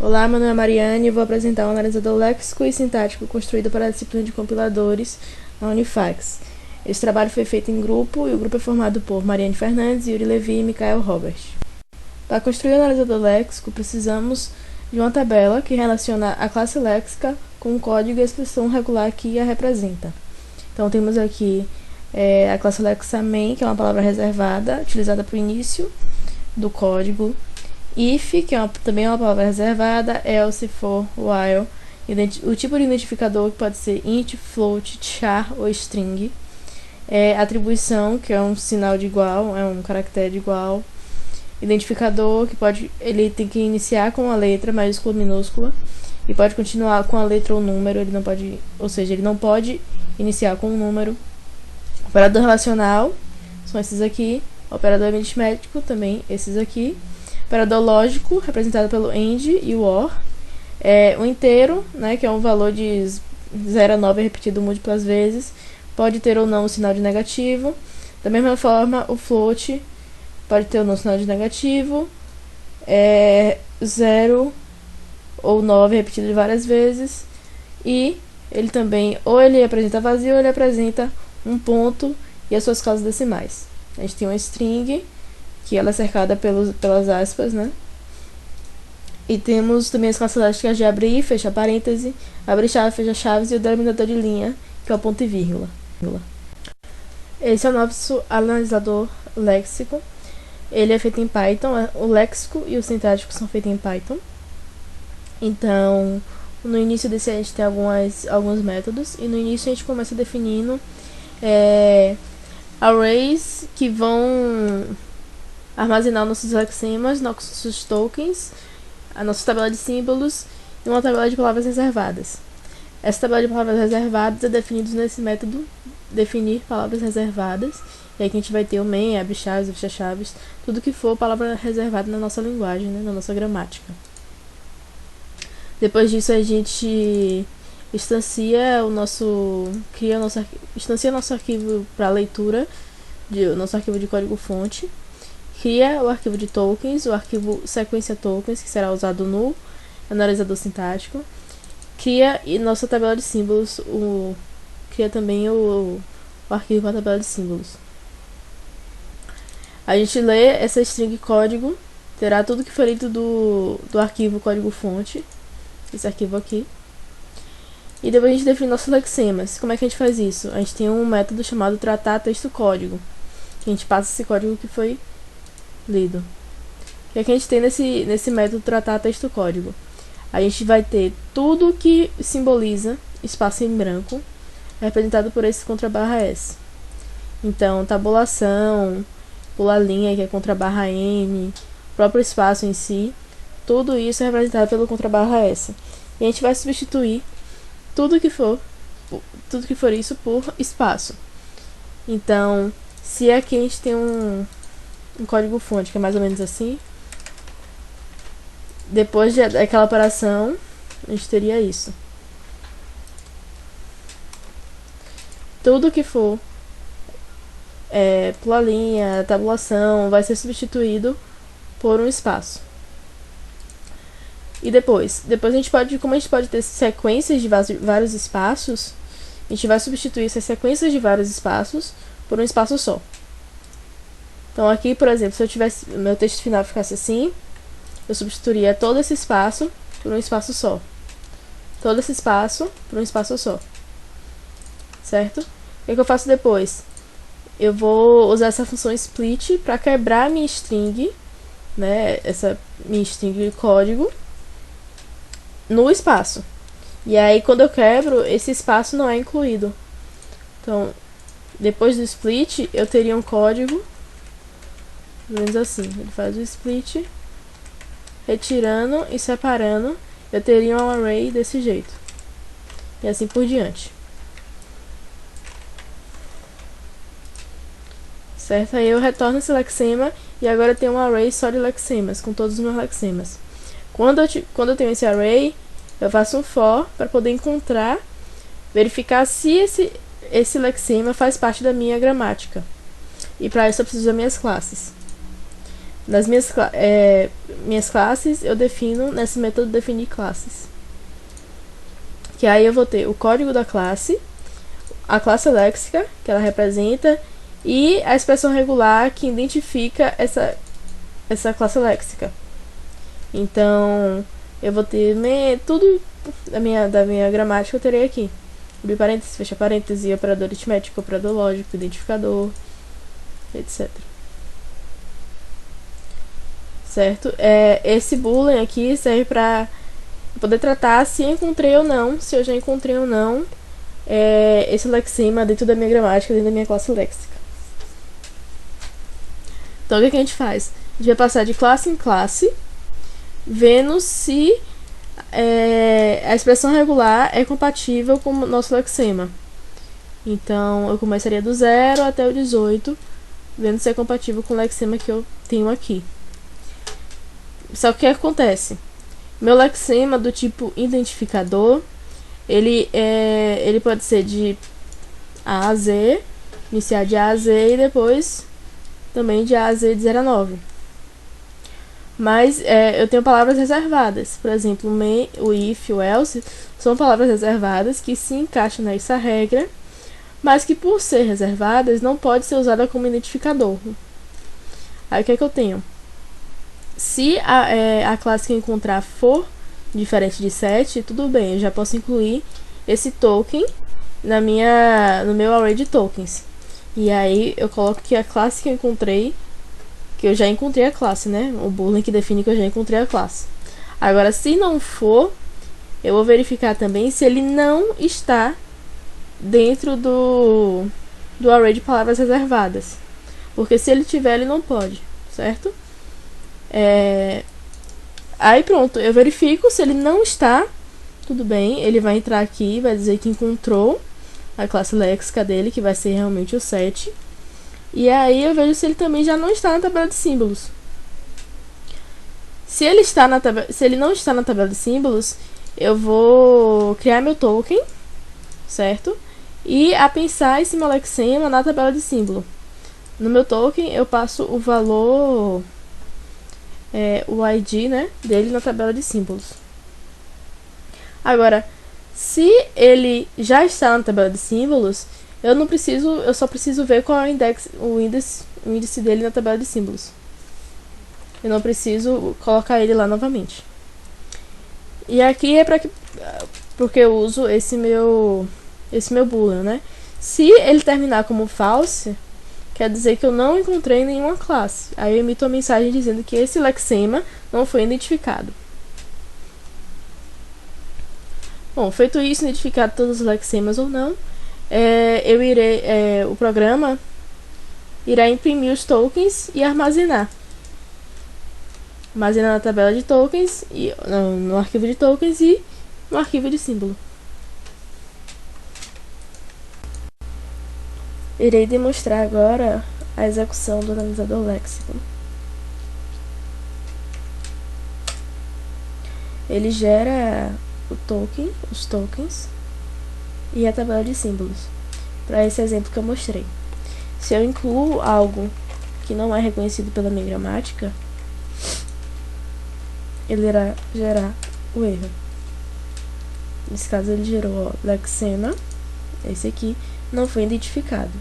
Olá, meu nome é Mariane e vou apresentar um analisador léxico e sintático construído para a disciplina de compiladores na Unifax. Esse trabalho foi feito em grupo e o grupo é formado por Mariane Fernandes, Yuri Levi e Mikael Robert. Para construir o analisador léxico, precisamos de uma tabela que relaciona a classe léxica com o código e a expressão regular que a representa. Então temos aqui a classe léxica main, que é uma palavra reservada, utilizada para o início do código. If, que também é uma palavra reservada, else, for, while, o tipo de identificador que pode ser int, float, char ou string, atribuição, que é um sinal de igual, é um caractere de igual, identificador, que ele tem que iniciar com a letra maiúscula ou minúscula e pode continuar com a letra ou número, ele não pode iniciar com um número. Operador relacional, são esses aqui. Operador aritmético, também esses aqui. Operador lógico, representado pelo AND e o OR. O inteiro, né, que é um valor de 0 a 9 repetido múltiplas vezes, pode ter ou não o sinal de negativo. Da mesma forma, o float pode ter ou não o sinal de negativo. 0 ou 9 repetido várias vezes. E ele também, ou ele apresenta vazio, ou ele apresenta um ponto e as suas casas decimais. A gente tem uma string, que ela é cercada pelas aspas, né? E temos também as classes elásticas de abrir, fechar parêntese, abrir chave, fechar chaves e o delimitador de linha, que é o ponto e vírgula. Esse é o nosso analisador léxico. Ele é feito em Python, o léxico e o sintático são feitos em Python. Então, no início desse a gente tem alguns métodos, e no início a gente começa definindo arrays que vão armazenar nossos lexemas, nossos tokens, a nossa tabela de símbolos e uma tabela de palavras reservadas. Essa tabela de palavras reservadas é definida nesse método definir palavras reservadas, e aí que a gente vai ter o main, abre chaves, fecha chaves, tudo que for palavra reservada na nossa linguagem, né, na nossa gramática. Depois disso a gente instancia nosso arquivo para leitura, nosso arquivo de código fonte, cria o arquivo de tokens, o arquivo sequência tokens, que será usado no analisador sintático, cria nossa tabela de símbolos, cria também o arquivo para a tabela de símbolos. A gente lê essa string código, terá tudo que foi lido do arquivo código fonte, esse arquivo aqui. E depois a gente define nossos lexemas. Como é que a gente faz isso? A gente tem um método chamado tratar texto código, que a gente passa esse código que foi lido. O que é que a gente tem nesse método tratar texto código? A gente vai ter tudo que simboliza espaço em branco, representado por esse _s. Então, tabulação, pular linha, que é _m, próprio espaço em si, tudo isso é representado pelo _s. E a gente vai substituir tudo que for isso por espaço. Então, se aqui a gente tem um código fonte que é mais ou menos assim, depois daquela operação a gente teria isso. Tudo que for pular linha, tabulação, vai ser substituído por um espaço. E depois a gente pode, como a gente pode ter sequências de vários espaços, a gente vai substituir essas sequências de vários espaços por um espaço só. Então aqui, por exemplo, se eu tivesse meu texto final ficasse assim, eu substituiria todo esse espaço por um espaço só. Todo esse espaço por um espaço só. Certo? O que eu faço depois? Eu vou usar essa função split para quebrar minha string, né, essa minha string de código, no espaço. E aí quando eu quebro, esse espaço não é incluído. Então, depois do split, eu teria um código pelo menos assim. Ele faz o split, retirando e separando, eu teria um array desse jeito. E assim por diante. Certo? Aí eu retorno esse lexema e agora eu tenho um array só de lexemas, com todos os meus lexemas. Quando eu tenho esse array, eu faço um for para poder encontrar, verificar se esse lexema faz parte da minha gramática. E para isso eu preciso das minhas classes. Nas minhas classes, eu defino nesse método definir classes. Que aí eu vou ter o código da classe, a classe léxica, que ela representa, e a expressão regular que identifica essa classe léxica. Então, eu vou ter tudo da minha gramática eu terei aqui. Abrir parênteses, fecha parênteses, operador aritmético, operador lógico, identificador, etc. Certo? Esse boolean aqui serve para poder tratar se encontrei ou não, se eu já encontrei ou não esse lexema dentro da minha gramática, dentro da minha classe léxica. Então, o que a gente faz? A gente vai passar de classe em classe, vendo se a expressão regular é compatível com o nosso lexema. Então, eu começaria do 0 até o 18, vendo se é compatível com o lexema que eu tenho aqui. Só que o que acontece? Meu lexema do tipo identificador, ele pode ser de A a Z, iniciar de A a Z e depois também de A a Z de 0 a 9. Mas eu tenho palavras reservadas. Por exemplo, o if, o else são palavras reservadas que se encaixam nessa regra, mas que por ser reservadas não pode ser usada como identificador. Aí o que é que eu tenho? Se a classe que eu encontrar for diferente de 7, tudo bem, eu já posso incluir esse token no meu array de tokens. E aí eu coloco que a classe que eu encontrei, que eu já encontrei a classe, né? O boolean que define que eu já encontrei a classe. Agora, se não for, eu vou verificar também se ele não está dentro do array de palavras reservadas. Porque se ele tiver, ele não pode, certo? Aí pronto, eu verifico se ele não está, tudo bem, ele vai entrar aqui, vai dizer que encontrou a classe léxica dele, que vai ser realmente o 7. E aí eu vejo se ele também já não está na tabela de símbolos. Se ele não está na tabela de símbolos, eu vou criar meu token, certo? E apensar esse meu lexema na tabela de símbolo. No meu token eu passo o valor, o ID, né, dele na tabela de símbolos. Agora, se ele já está na tabela de símbolos, eu só preciso ver qual é o índice dele na tabela de símbolos. Eu não preciso colocar ele lá novamente. E aqui é porque eu uso esse meu boolean, né? Se ele terminar como false, quer dizer que eu não encontrei nenhuma classe. Aí eu emito uma mensagem dizendo que esse lexema não foi identificado. Bom, feito isso, identificado todos os lexemas ou não, o programa irá imprimir os tokens e armazenar na tabela de tokens, no arquivo de tokens e no arquivo de símbolo. Irei demonstrar agora a execução do analisador léxico. Ele gera os tokens e a tabela de símbolos, para esse exemplo que eu mostrei. Se eu incluo algo que não é reconhecido pela minha gramática, ele irá gerar o erro. Nesse caso ele gerou lexema, esse aqui, não foi identificado.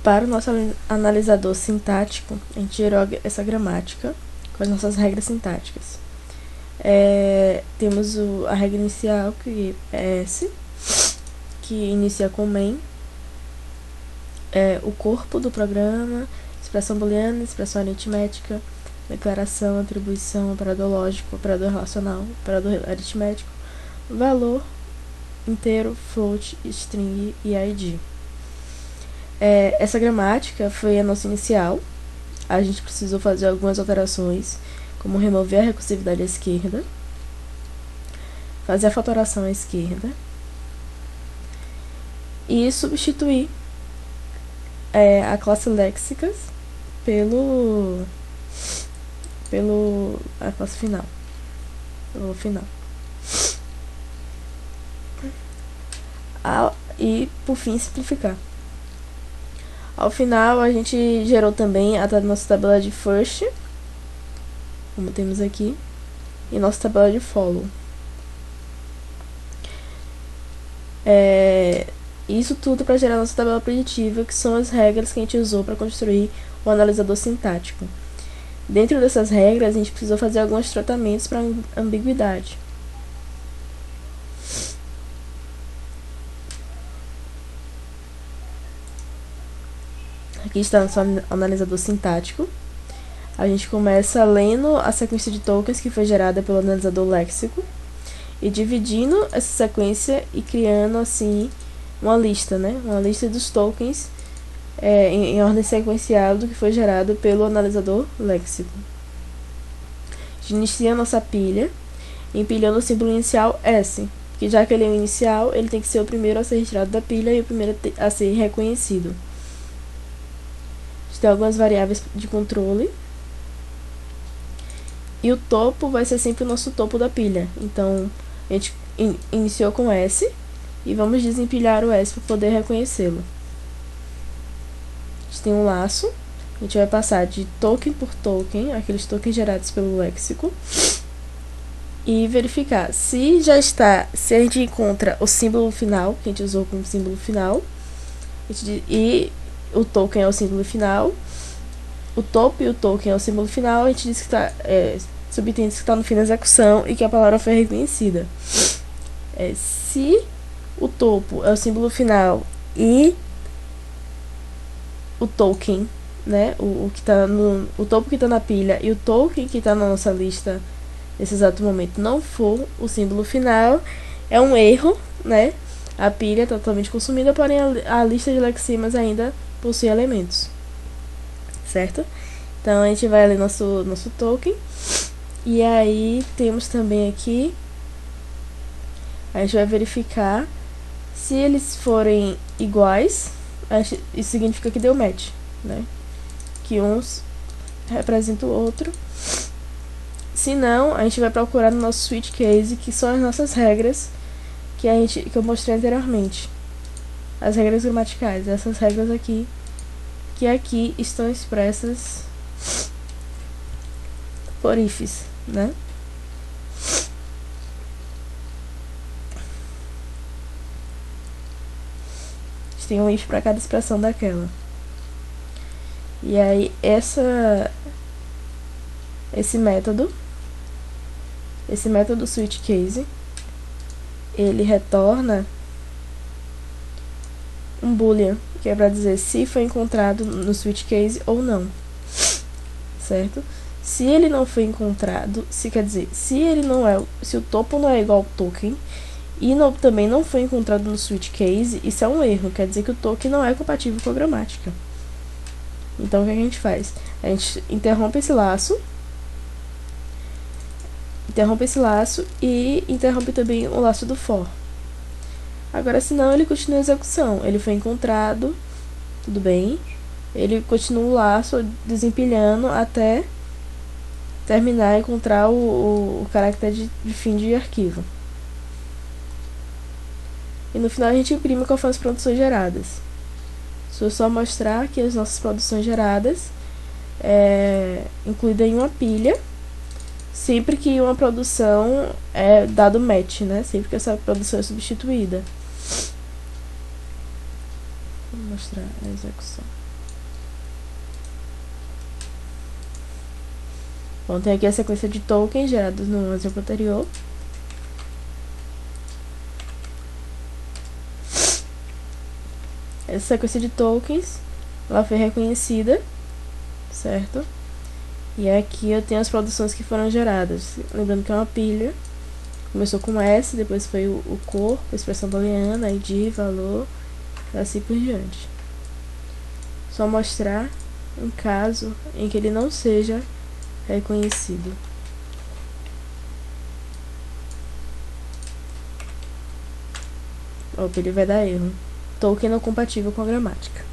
Para o nosso analisador sintático, a gente gerou essa gramática com as nossas regras sintáticas. Temos a regra inicial, que é S, que inicia com main, o corpo do programa, expressão booleana, expressão aritmética, declaração, atribuição, operador lógico, operador relacional, operador aritmético, valor, inteiro, float, string e id. Essa gramática foi a nossa inicial. A gente precisou fazer algumas alterações, como remover a recursividade à esquerda, fazer a fatoração à esquerda e substituir a classe léxicas a classe final, o final. E por fim simplificar. Ao final, a gente gerou também a nossa tabela de first, como temos aqui, e nossa tabela de follow. Isso tudo para gerar nossa tabela preditiva, que são as regras que a gente usou para construir o analisador sintático. Dentro dessas regras, a gente precisou fazer alguns tratamentos para ambiguidade. Aqui está nosso analisador sintático. A gente começa lendo a sequência de tokens que foi gerada pelo analisador léxico e dividindo essa sequência e criando assim uma lista, né? Uma lista dos tokens em ordem sequencial do que foi gerado pelo analisador léxico. A gente inicia a nossa pilha empilhando o símbolo inicial S, que já que ele é o inicial, ele tem que ser o primeiro a ser retirado da pilha e o primeiro a ser reconhecido. A gente tem algumas variáveis de controle. E o topo vai ser sempre o nosso topo da pilha. Então, a gente iniciou com S e vamos desempilhar o S para poder reconhecê-lo. A gente tem um laço. A gente vai passar de token por token, aqueles tokens gerados pelo léxico, e verificar se a gente encontra o símbolo final, que a gente usou como símbolo final, e o token é o símbolo final, o topo e o token é o símbolo final, a gente diz que subentende que está no fim da execução e que a palavra foi reconhecida. Se o topo é o símbolo final e o token, né, o topo que está na pilha e o token que está na nossa lista nesse exato momento não for o símbolo final, é um erro, né? A pilha é totalmente consumida, porém a lista de leximas ainda possui elementos, certo? Então a gente vai ler nosso token. E aí temos também aqui, a gente vai verificar se eles forem iguais, isso significa que deu match, né? Que uns representa o outro. Se não, a gente vai procurar no nosso switch case, que são as nossas regras que eu mostrei anteriormente. As regras gramaticais, essas regras aqui, que aqui estão expressas por ifs, né? A gente tem um if para cada expressão daquela. E aí esse método switch case, ele retorna um boolean, que é para dizer se foi encontrado no switch case ou não, certo? Se ele não foi encontrado, quer dizer, se o topo não é igual ao token e também não foi encontrado no switch case, isso é um erro, quer dizer que o token não é compatível com a gramática. Então o que a gente faz? A gente interrompe esse laço e interrompe também o laço do for. Agora, senão ele continua a execução. Ele foi encontrado, tudo bem. Ele continua o laço desempilhando até terminar e encontrar o caractere de fim de arquivo. E no final a gente imprime quais foram as produções geradas. Deixa eu só mostrar que as nossas produções geradas incluídas em uma pilha, sempre que uma produção é dado match, né? Sempre que essa produção é substituída. Vou mostrar a execução. Bom, tem aqui a sequência de tokens gerados no exemplo anterior. Essa sequência de tokens, ela foi reconhecida, certo? E aqui eu tenho as produções que foram geradas. Lembrando que é uma pilha. Começou com S, depois foi o corpo, a expressão booleana, ID, valor, e assim por diante. Só mostrar um caso em que ele não seja reconhecido. Opa, ele vai dar erro. Token não compatível com a gramática.